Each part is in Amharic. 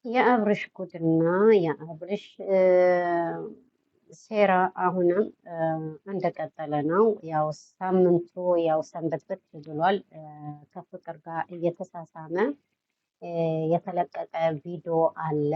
የአብርሽ ጉድና የአብርሽ ሴራ አሁንም እንደቀጠለ ነው። ያው ሳምንቱ ያው ሰንበትበት ብሏል። ከፍቅር ጋር እየተሳሳመ የተለቀቀ ቪዲዮ አለ።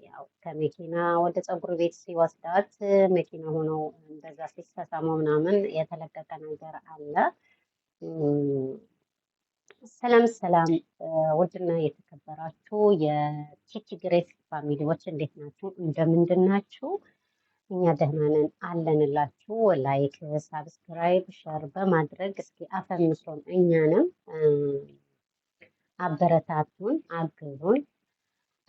ያው ከመኪና ወደ ፀጉር ቤት ሲወስዳት መኪና ሆነው እንደዛ ሲሳሳሙ ምናምን የተለቀቀ ነገር አለ። ሰላም ሰላም፣ ውድና የተከበራችሁ የቲጂ ግሬስ ፋሚሊዎች እንዴት ናችሁ? እንደምንድን ናችሁ? እኛ ደህና ነን አለንላችሁ። ላይክ፣ ሳብስክራይብ፣ ሸር በማድረግ እስኪ አፈምሶን እኛንም አበረታቱን፣ አግዙን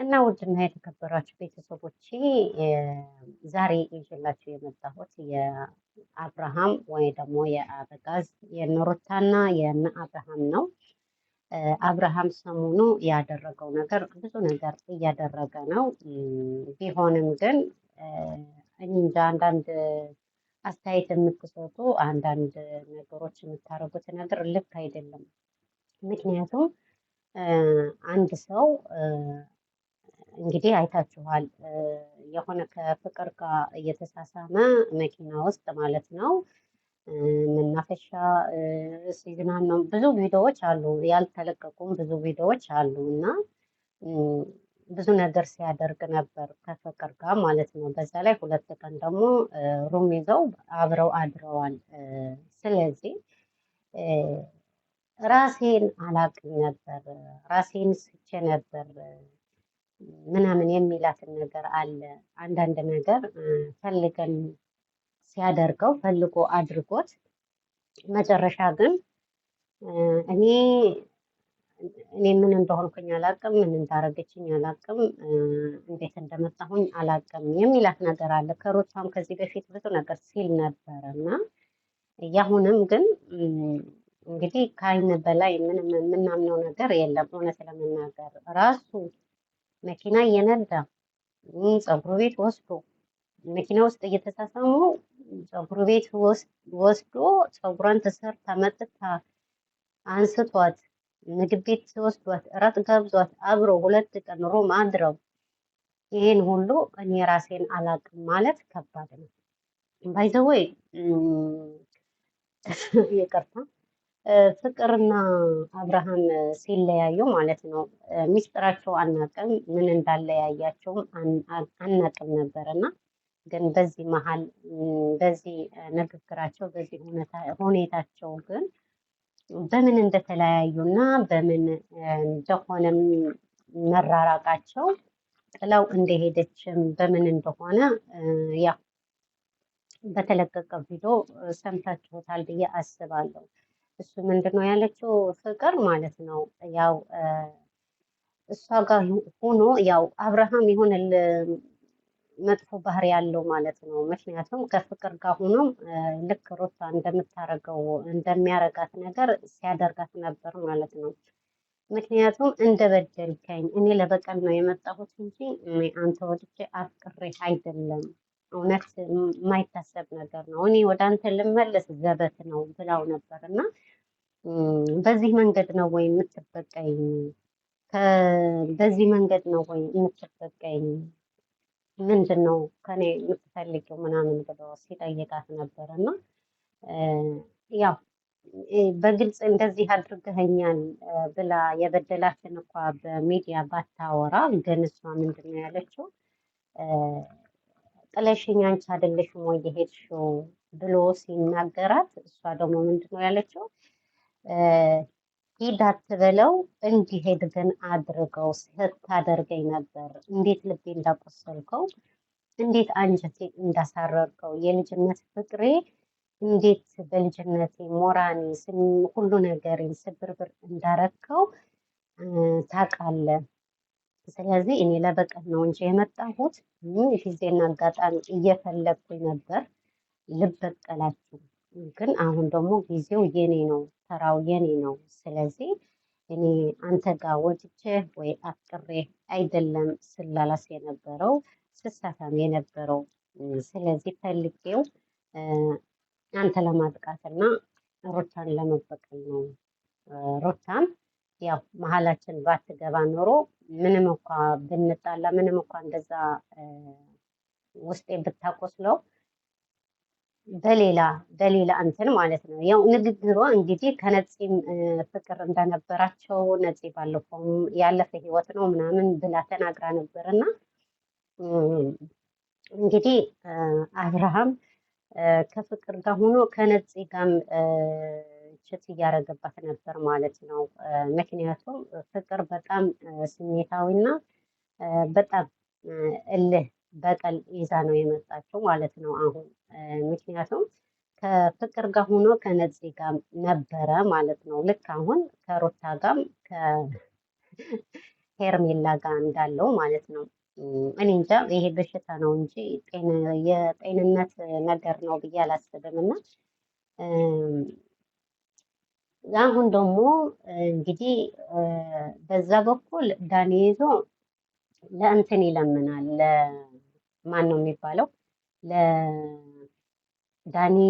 እና ውድና የተከበራችሁ ቤተሰቦቼ ዛሬ ይዤላችሁ የመጣሁት የአብርሃም ወይ ደግሞ የአበጋዝ የነሩታና የነ አብርሃም ነው። አብርሃም ሰሞኑ ያደረገው ነገር ብዙ ነገር እያደረገ ነው። ቢሆንም ግን እንደ አንዳንድ አስተያየት የምትሰጡ አንዳንድ ነገሮች የምታደርጉት ነገር ልክ አይደለም። ምክንያቱም አንድ ሰው እንግዲህ አይታችኋል፣ የሆነ ከፍቅር ጋር እየተሳሳመ መኪና ውስጥ ማለት ነው መናፈሻ ሲዝናኑ ብዙ ቪዲዮዎች አሉ፣ ያልተለቀቁም ብዙ ቪዲዮዎች አሉ እና ብዙ ነገር ሲያደርግ ነበር ከፍቅር ጋር ማለት ነው። በዛ ላይ 2 ቀን ደግሞ ሩም ይዘው አብረው አድረዋል። ስለዚህ ራሴን አላቅም ነበር፣ ራሴን ስቼ ነበር ምናምን የሚላትን ነገር አለ። አንዳንድ ነገር ፈልገን ሲያደርገው ፈልጎ አድርጎት መጨረሻ ግን እኔ ምን እንደሆንኩኝ አላቅም፣ ምን እንዳረገችኝ አላቅም፣ እንዴት እንደመጣሁኝ አላቅም የሚላት ነገር አለ። ከሩታም ከዚህ በፊት ብዙ ነገር ሲል ነበረ እና ያሁንም ግን እንግዲህ ከአይን በላይ ምንም የምናምነው ነገር የለም። እውነት ለመናገር ራሱ መኪና እየነዳ ፀጉር ቤት ወስዶ መኪና ውስጥ እየተሳሳሙ ፀጉር ቤት ወስዶ ፀጉሯን ተሰርታ መጥታ አንስቷት ምግብ ቤት ወስዷት እራት ጋብዟት አብሮ 2 ቀን ሩም አድረው ይሄን ሁሉ እኔ ራሴን አላቅም ማለት ከባድ ነው። ባይዘወይ ይቅርታ ፍቅርና አብርሃም ሲለያዩ ማለት ነው ሚስጥራቸው አናቅም፣ ምን እንዳለያያቸውም አናቅም ነበር እና ግን በዚህ መሀል በዚህ ንግግራቸው በዚህ ሁኔታቸው ግን በምን እንደተለያዩ እና በምን እንደሆነም መራራቃቸው ጥላው እንደሄደችም በምን እንደሆነ ያ በተለቀቀ ቪዲዮ ሰምታችሁታል ብዬ አስባለሁ። እሱ ምንድነው ያለችው ፍቅር ማለት ነው ያው እሷ ጋር ሆኖ ያው አብርሃም የሆነ መጥፎ ባህሪ ያለው ማለት ነው። ምክንያቱም ከፍቅር ጋር ሆኖ ልክ ሩታ እንደምታረገው እንደሚያረጋት ነገር ሲያደርጋት ነበር ማለት ነው። ምክንያቱም እንደበደልከኝ እኔ ለበቀል ነው የመጣሁት እንጂ አንተ ወድጄ አፍቅሬ አይደለም። እውነት የማይታሰብ ነገር ነው። እኔ ወደ አንተ ልመለስ ዘበት ነው ብላው ነበር እና በዚህ መንገድ ነው ወይ የምትበቀኝ? በዚህ መንገድ ነው ወይ የምትበቀኝ? ምንድን ነው ከኔ የምትፈልጊው ምናምን ብሎ ሲጠይቃት ነበር እና ያው በግልጽ እንደዚህ አድርገኸኛል ብላ የበደላትን እንኳ በሚዲያ ባታወራ ግን እሷ ምንድን ነው ያለችው ጥለሽኝ አንቺ አይደለሽም ወይ የሄድሽው ብሎ ሲናገራት እሷ ደግሞ ምንድን ነው ያለችው ሂድ አትበለው እንዲሄድ ግን አድርገው ስታደርገኝ ነበር። እንዴት ልቤ እንዳቆሰልከው፣ እንዴት አንጀቴ እንዳሳረርከው፣ የልጅነት ፍቅሬ እንዴት በልጅነቴ ሞራኔ ሁሉ ነገሬን ስብርብር እንዳረከው ታውቃለህ። ስለዚህ እኔ ለበቀል ነው እንጂ የመጣሁት ጊዜና አጋጣሚ እየፈለግኩኝ ነበር ልበቀላችሁ። ግን አሁን ደግሞ ጊዜው የኔ ነው፣ ተራው የኔ ነው። ስለዚህ እኔ አንተ ጋር ወጥቼ ወይ አፍቅሬ አይደለም ስላላስ የነበረው ስሳሳም የነበረው። ስለዚህ ፈልጌው አንተ ለማጥቃትና ሩታን ለመበቀል ነው። ሩታን ያው መሀላችን ባትገባ ኖሮ ምንም እንኳ ብንጣላ ምንም እንኳ እንደዛ ውስጤ ብታቆስለው በሌላ እንትን ማለት ነው። ያው ንግግሯ እንግዲህ ከነፂም ፍቅር እንደነበራቸው ነፂ ባለፈውም ያለፈ ህይወት ነው ምናምን ብላ ተናግራ ነበር እና እንግዲህ አብርሃም ከፍቅር ጋር ሆኖ ከነፂ ጋርም ችት እያደረገባት ነበር ማለት ነው። ምክንያቱም ፍቅር በጣም ስሜታዊና በጣም እልህ በቀል ይዛ ነው የመጣችው ማለት ነው አሁን። ምክንያቱም ከፍቅር ጋር ሆኖ ከነፂ ጋር ነበረ ማለት ነው። ልክ አሁን ከሩታ ጋርም ከሄርሜላ ጋር እንዳለው ማለት ነው። እኔ እንጃ ይሄ በሽታ ነው እንጂ የጤንነት ነገር ነው ብዬ አላስብም። እና አሁን ደግሞ እንግዲህ በዛ በኩል ዳኒ ይዞ ለእንትን ይለምናል። ለማን ነው የሚባለው? ለዳኒ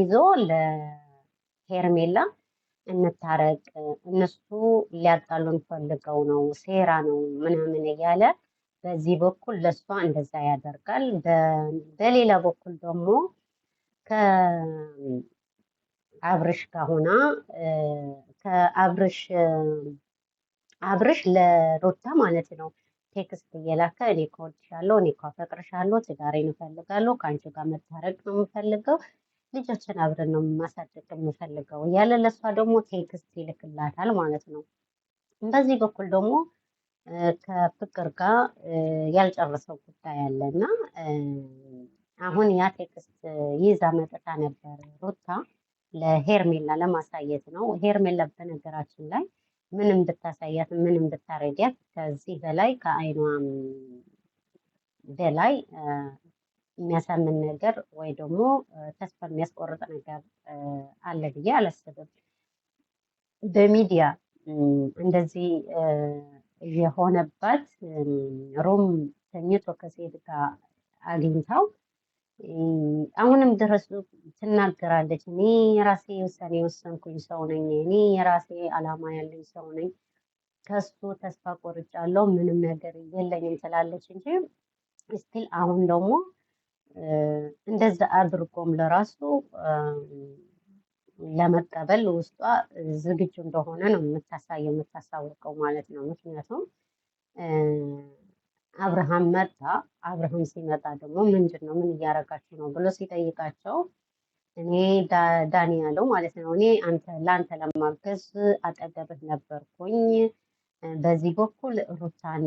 ይዞ ለሄርሜላ እንታረቅ፣ እነሱ ሊያጣሉን ፈልገው ነው፣ ሴራ ነው ምናምን እያለ በዚህ በኩል ለእሷ እንደዛ ያደርጋል። በሌላ በኩል ደግሞ ከአብርሽ ጋር ሆና አብርሽ ለሩታ ማለት ነው ቴክስት እየላከ እኔ እኮ እወድሻለሁ፣ እኔ እኮ አፈቅርሻለሁ፣ ትዳሬን እፈልጋለሁ፣ ከአንቺ ጋር መታረቅ ነው የምፈልገው፣ ልጆችን አብረን ነው ማሳደግ የምፈልገው እያለ ለእሷ ደግሞ ቴክስት ይልክላታል ማለት ነው። በዚህ በኩል ደግሞ ከፍቅር ጋር ያልጨረሰው ጉዳይ አለ እና አሁን ያ ቴክስት ይዛ መጥታ ነበር ሩታ ለሄርሜላ ለማሳየት ነው። ሄርሜላ በነገራችን ላይ ምንም ብታሳያት ምንም ብታረጊያት ከዚህ በላይ ከአይኗም በላይ የሚያሳምን ነገር ወይ ደግሞ ተስፋ የሚያስቆርጥ ነገር አለ ብዬ አላስብም። በሚዲያ እንደዚህ የሆነባት ሮም ተኝቶ ከሴት ጋር አግኝታው አሁንም ድረስ ትናገራለች። እኔ የራሴ ውሳኔ የወሰንኩኝ ሰው ነኝ፣ እኔ የራሴ አላማ ያለኝ ሰው ነኝ፣ ከሱ ተስፋ ቆርጫለሁ፣ ምንም ነገር የለኝም ትላለች እንጂ ስቲል አሁን ደግሞ እንደዛ አድርጎም ለራሱ ለመቀበል ውስጧ ዝግጁ እንደሆነ ነው የምታሳየው የምታሳውቀው ማለት ነው። ምክንያቱም አብርሃም መጣ። አብርሃም ሲመጣ ደግሞ ምንድን ነው ምን እያረጋችሁ ነው ብሎ ሲጠይቃቸው እኔ ዳኒ ያለው ማለት ነው እኔ ለአንተ ለማገዝ አጠገብህ ነበርኩኝ። በዚህ በኩል ሩታን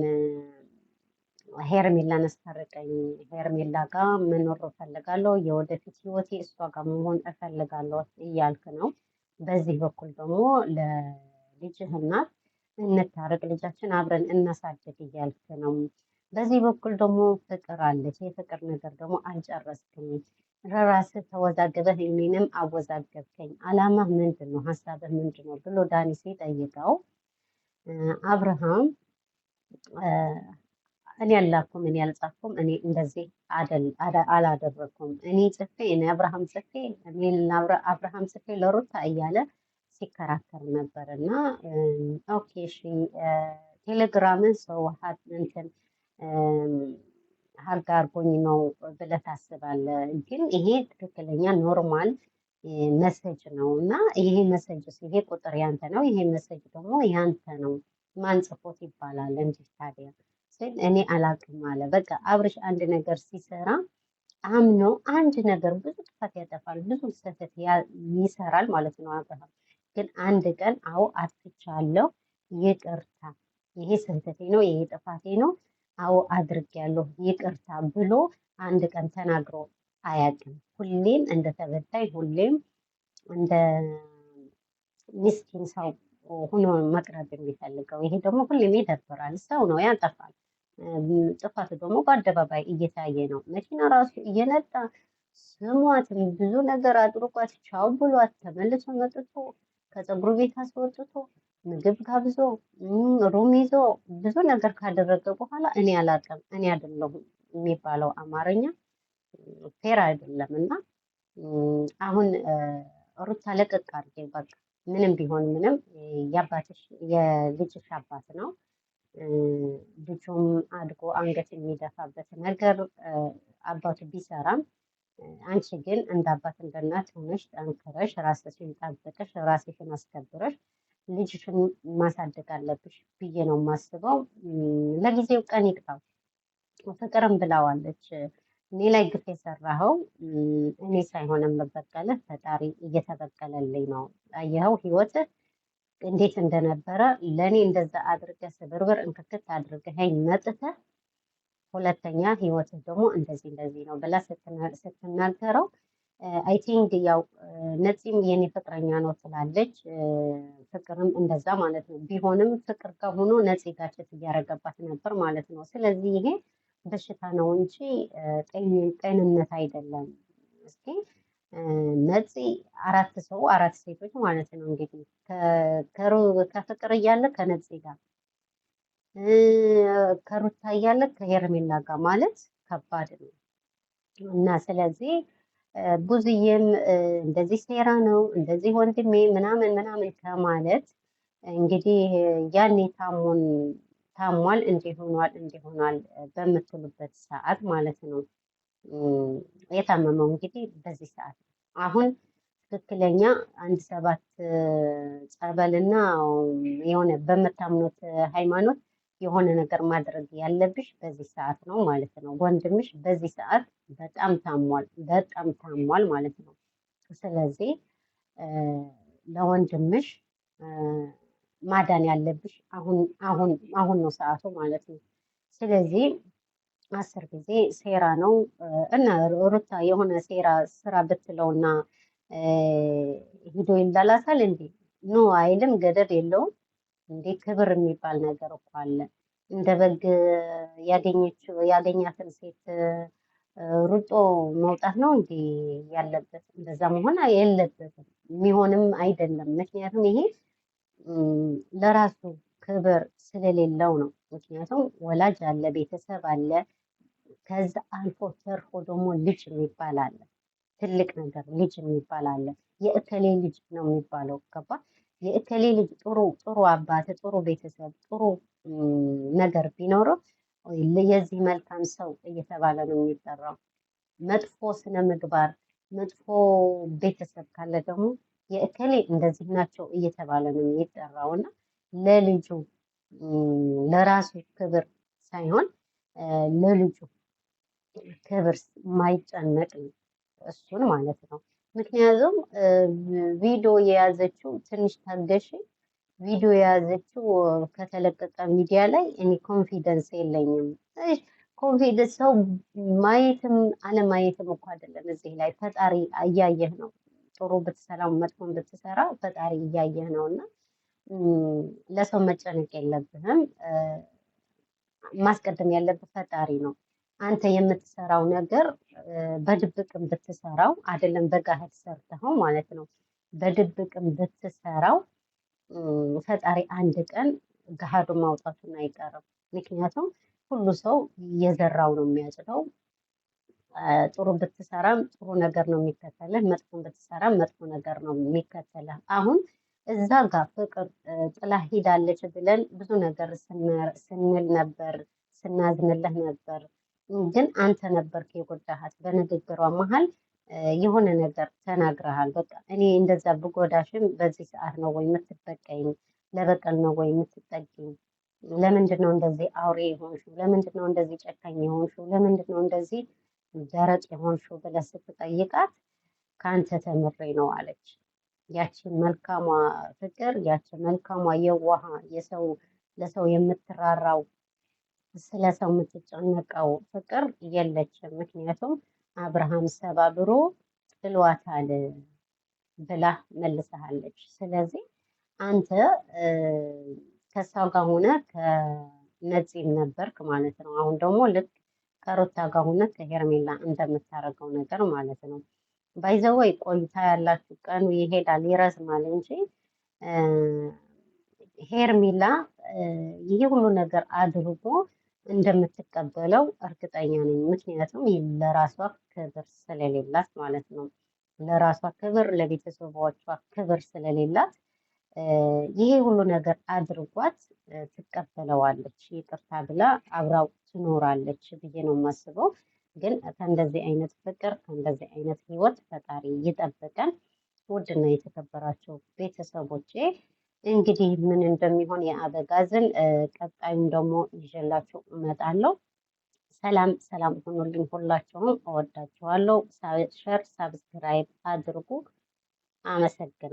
ሄርሜላን አስታርቀኝ፣ ሄርሜላ ጋር መኖር እፈልጋለሁ፣ የወደፊት ህይወቴ እሷ ጋር መሆን እፈልጋለሁ እያልክ ነው። በዚህ በኩል ደግሞ ለልጅህ እናት እንታረቅ፣ ልጃችን አብረን እናሳድግ እያልክ ነው። በዚህ በኩል ደግሞ ፍቅር አለች። የፍቅር ነገር ደግሞ አልጨረስክም። ለራስህ ተወዛግበህ እኔንም አወዛገብከኝ። አላማህ ምንድን ነው? ሀሳብህ ምንድን ነው ብሎ ዳኒ ሲጠይቀው አብርሃም እኔ አላኩም፣ እኔ አልጻፍኩም፣ እኔ እንደዚህ አላደረኩም፣ እኔ ጽፌ እኔ አብርሃም ጽፌ እኔ አብርሃም ጽፌ ለሩታ እያለ ሲከራከር ነበር። እና ኦኬ እሺ ቴሌግራምን ሰው እንትን ሀርጋ አርጎኝ ነው ብለህ ታስባለህ፣ ግን ይሄ ትክክለኛ ኖርማል መሰጅ ነው እና ይሄ መሰጅ ይሄ ቁጥር ያንተ ነው፣ ይሄ መሰጅ ደግሞ ያንተ ነው፣ ማን ጽፎት ይባላል እንጂ ታዲያ ስል እኔ አላቅም አለ። በቃ አብርሽ አንድ ነገር ሲሰራ አምኖ አንድ ነገር ብዙ ጥፋት ያጠፋል፣ ብዙ ስህተት ይሰራል ማለት ነው። አብርሃም ግን አንድ ቀን አዎ አጥፍቻለሁ፣ ይቅርታ፣ ይሄ ስህተቴ ነው፣ ይሄ ጥፋቴ ነው፣ አዎ አድርጌያለሁ፣ ይቅርታ ብሎ አንድ ቀን ተናግሮ አያውቅም። ሁሌም እንደ ተበዳይ፣ ሁሌም እንደ ምስኪን ሰው ሆኖ መቅረብ የሚፈልገው። ይሄ ደግሞ ሁሌም ይደብራል። ሰው ነው ያጠፋል። ጥፋቱ ደግሞ በአደባባይ እየታየ ነው። መኪና ራሱ እየነዳ ስሟትን ብዙ ነገር አድርጓት ቻው ብሏት ተመልሶ መጥቶ ከፀጉር ቤት አስወጥቶ ምግብ ጋብዞ ሩም ይዞ ብዙ ነገር ካደረገ በኋላ እኔ አላውቅም እኔ አይደለሁም የሚባለው አማርኛ ፌር አይደለም። እና አሁን ሩታ ለቀቅ አድርጌ በቃ ምንም ቢሆን ምንም የአባትሽ የልጅሽ አባት ነው። ልጁም አድጎ አንገት የሚደፋበት ነገር አባቱ ቢሰራም አንቺ ግን እንደ አባት እንደ እናት ሆነሽ ጠንክረሽ ራስሽን ጠብቀሽ ራስሽን አስከብረሽ ልጅሽን ማሳደግ አለብሽ ብዬ ነው የማስበው። ለጊዜው ቀን ይቅጣው። ፍቅርም ብላዋለች፣ እኔ ላይ ግፍ የሰራኸው እኔ ሳይሆን የምበቀልህ ፈጣሪ እየተበቀለልኝ ነው። አየኸው ህይወትህ እንዴት እንደነበረ ለእኔ እንደዛ አድርገህ ስብርብር እንክክት አድርገኸኝ መጥተህ ሁለተኛ ህይወትህ ደግሞ እንደዚህ እንደዚህ ነው ብላ ስትናገረው አይ ቲንክ ያው ነፂም የኔ ፍቅረኛ ነው ትላለች፣ ፍቅርም እንደዛ ማለት ነው። ቢሆንም ፍቅር ጋር ሆኖ ነፂ ጋር ችት እያደረገባት ነበር ማለት ነው። ስለዚህ ይሄ በሽታ ነው እንጂ ጤንነት አይደለም። እስኪ ነፂ አራት ሴቶች ማለት ነው እንግዲህ ከፍቅር እያለ ከነፂ ጋር ከሩታ እያለ ከሄርሜላ ጋር ማለት ከባድ ነው እና ስለዚህ ብዙዬም እንደዚህ ሴራ ነው እንደዚህ ወንድሜ ምናምን ምናምን ከማለት እንግዲህ ያኔ ታሟል እንዲሆኗል በምትሉበት ሰዓት ማለት ነው። የታመመው እንግዲህ በዚህ ሰዓት ነው። አሁን ትክክለኛ 1 7 ጸበልና የሆነ በምታምኑት ሃይማኖት የሆነ ነገር ማድረግ ያለብሽ በዚህ ሰዓት ነው ማለት ነው። ወንድምሽ በዚህ ሰዓት በጣም ታሟል ማለት ነው። ስለዚህ ለወንድምሽ ማዳን ያለብሽ አሁን ነው ሰዓቱ ማለት ነው። ስለዚህ 10 ጊዜ ሴራ ነው እና ሩታ የሆነ ሴራ ስራ ብትለውና ሂዶ ይላላታል እንዴ? ኖ አይልም፣ ገደብ የለውም እንዴ። ክብር የሚባል ነገር እኮ አለ። እንደ በግ ያገኛትን ሴት ሩጦ መውጣት ነው እንዴ ያለበት? እንደዛ መሆን የለበትም፣ የሚሆንም አይደለም። ምክንያቱም ይሄ ለራሱ ክብር ስለሌለው ነው። ምክንያቱም ወላጅ አለ፣ ቤተሰብ አለ፣ ከዛ አልፎ ተርፎ ደግሞ ልጅ የሚባል አለ። ትልቅ ነገር ልጅ የሚባል አለ። የእከሌ ልጅ ነው የሚባለው ገባ? የእከሌ ልጅ ጥሩ አባት፣ ጥሩ ቤተሰብ፣ ጥሩ ነገር ቢኖረው የዚህ መልካም ሰው እየተባለ ነው የሚጠራው። መጥፎ ስነ ምግባር፣ መጥፎ ቤተሰብ ካለ ደግሞ የእከሌ እንደዚህ ናቸው እየተባለ ነው የሚጠራው እና ለልጁ ለራሱ ክብር ሳይሆን ለልጁ ክብር ማይጨነቅ እሱን ማለት ነው። ምክንያቱም ቪዲዮ የያዘችው ትንሽ ታገሽ፣ ቪዲዮ የያዘችው ከተለቀቀ ሚዲያ ላይ እኔ ኮንፊደንስ የለኝም። ኮንፊደንስ ሰው ማየትም አለማየትም እኮ አይደለም። እዚህ ላይ ፈጣሪ እያየህ ነው። ጥሩ ብትሰራው መጥፎን ብትሰራ ፈጣሪ እያየህ ነው እና ለሰው መጨነቅ የለብህም። ማስቀደም ያለብህ ፈጣሪ ነው። አንተ የምትሰራው ነገር በድብቅም ብትሰራው አይደለም በጋህድ ሰርተኸው ማለት ነው። በድብቅም ብትሰራው ፈጣሪ አንድ ቀን ገሃዱ ማውጣቱን አይቀርም። ምክንያቱም ሁሉ ሰው የዘራው ነው የሚያጭደው። ጥሩ ብትሰራም ጥሩ ነገር ነው የሚከተልህ፣ መጥፎ ብትሰራም መጥፎ ነገር ነው የሚከተልህ። አሁን እዛ ጋር ፍቅር ጥላ ሂዳለች ብለን ብዙ ነገር ስንል ነበር፣ ስናዝንልህ ነበር። ግን አንተ ነበርክ የጎዳሃት። በንግግሯ መሀል የሆነ ነገር ተናግረሃል። በቃ እኔ እንደዛ ብጎዳሽም በዚህ ሰዓት ነው ወይ የምትበቀኝ? ለበቀል ነው ወይ የምትጠጊኝ? ለምንድን ነው እንደዚህ አውሬ የሆንሽው? ለምንድን ነው እንደዚህ ጨካኝ የሆንሽው? ለምንድን ነው እንደዚህ ደረቅ የሆንሽው ብለህ ስትጠይቃት ከአንተ ተምሬ ነው አለች። ያችን መልካሟ ፍቅር፣ ያችን መልካሟ የዋሃ ለሰው የምትራራው ስለ ሰው የምትጨነቀው ፍቅር የለችም። ምክንያቱም አብርሃም ሰባብሮ ጥሏታል ብላ መልሰሃለች። ስለዚህ አንተ ከሷ ጋር ሆነ ከነፂም ነበርክ ማለት ነው። አሁን ደግሞ ልክ ከሩታ ጋር ሆነ ከሄርሜላ እንደምታደርገው ነገር ማለት ነው። ባይዘወይ ቆይታ ያላችሁ ቀኑ ይሄዳል ይረዝማል እንጂ ሄርሜላ ይሄ ሁሉ ነገር አድርጎ እንደምትቀበለው እርግጠኛ ነኝ። ምክንያቱም ለራሷ ክብር ስለሌላት ማለት ነው። ለራሷ ክብር፣ ለቤተሰቦቿ ክብር ስለሌላት ይሄ ሁሉ ነገር አድርጓት ትቀበለዋለች፣ ይቅርታ ብላ አብራው ትኖራለች ብዬ ነው የማስበው። ግን ከእንደዚህ አይነት ፍቅር ከእንደዚህ አይነት ህይወት ፈጣሪ ይጠብቀን። ውድና የተከበራቸው ቤተሰቦቼ እንግዲህ ምን እንደሚሆን የአበጋዝን ቀጣዩም ደግሞ ይዤላችሁ እመጣለሁ። ሰላም ሰላም ሆኖልኝ ሁላችሁም እወዳችኋለሁ። ሸር፣ ሳብስክራይብ አድርጉ። አመሰግናለሁ።